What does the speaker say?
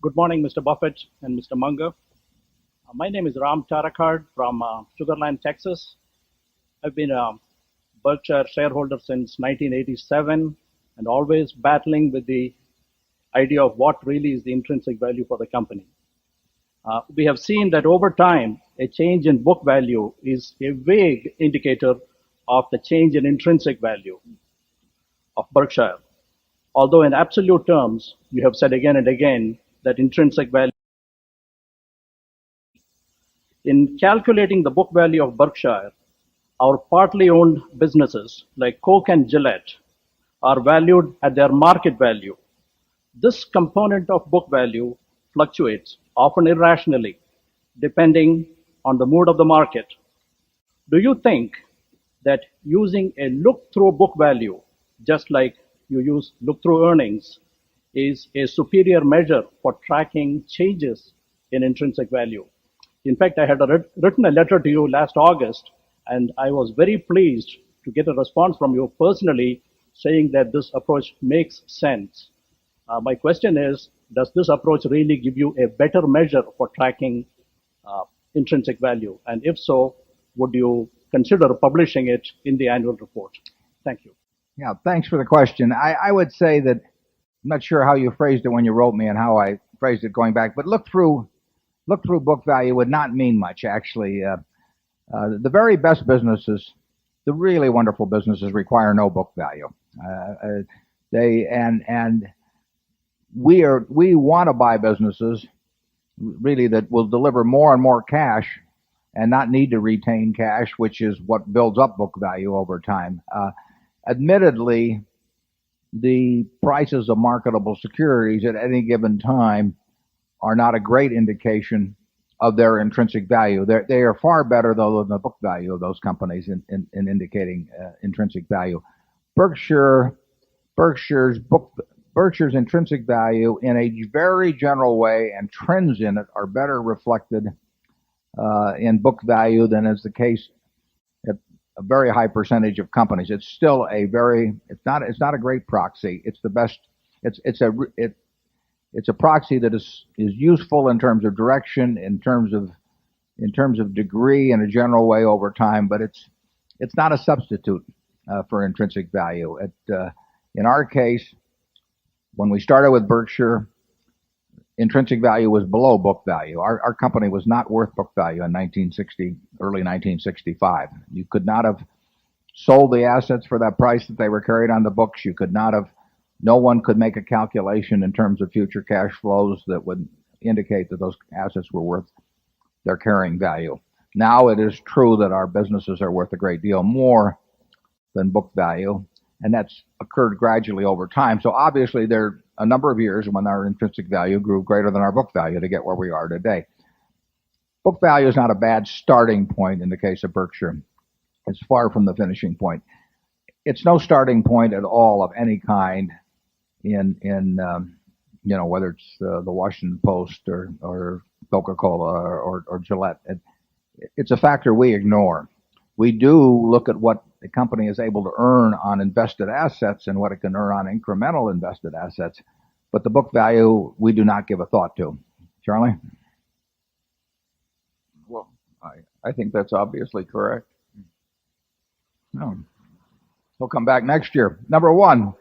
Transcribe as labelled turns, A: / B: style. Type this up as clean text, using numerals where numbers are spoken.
A: Good morning, Mr. Buffett and Mr. Munger. My name is Ram Tarakard from Sugar Land, Texas. I've been a Berkshire shareholder since 1987 and always battling with the idea of what really is the intrinsic value for the company. We have seen that over time, a change in book value is a vague indicator of the change in intrinsic value of Berkshire. Although in absolute terms, you have said again and again that intrinsic value. In calculating the book value of Berkshire, our partly owned businesses like Coke and Gillette are valued at their market value. This component of book value fluctuates, often irrationally, depending on the mood of the market. Do you think that using a look-through book value, just like you use look-through earnings, is a superior measure for tracking changes in intrinsic value? In fact, I had written a letter to you last August, and I was very pleased to get a response from you personally saying that this approach makes sense. My question is, does this approach really give you a better measure for tracking intrinsic value? And if so, would you consider publishing it in the annual report? Thank you.
B: Yeah, thanks for the question. I would say that I'm not sure how you phrased it when you wrote me and how I phrased it going back, but look through book value would not mean much, actually. The very best businesses, the really wonderful businesses, require no book value. We want to buy businesses really that will deliver more and more cash and not need to retain cash, which is what builds up book value over time. Admittedly, the prices of marketable securities at any given time are not a great indication of their intrinsic value. They are far better, though, than the book value of those companies in indicating intrinsic value. Berkshire's intrinsic value, in a very general way, and trends in it are better reflected in book value than is the case at a very high percentage of companies. It's still it's not a great proxy. It's the best. It's a proxy that is useful in terms of direction, in terms of degree, in a general way over time, but it's not a substitute for intrinsic value. In our case, when we started with Berkshire, intrinsic value was below book value. Our company was not worth book value in early 1965. You could not have sold the assets for that price that they were carried on the books. No one could make a calculation in terms of future cash flows that would indicate that those assets were worth their carrying value. Now it is true that our businesses are worth a great deal more than book value, and that's occurred gradually over time. So obviously there are a number of years when our intrinsic value grew greater than our book value to get where we are today. Book value is not a bad starting point in the case of Berkshire. It's far from the finishing point. It's no starting point at all of any kind in whether it's the Washington Post or Coca-Cola or Gillette. It's a factor we ignore. We do look at what the company is able to earn on invested assets and what it can earn on incremental invested assets, but the book value we do not give a thought to. Charlie?
C: Well, I think that's obviously correct.
B: No. He'll come back next year. Number one.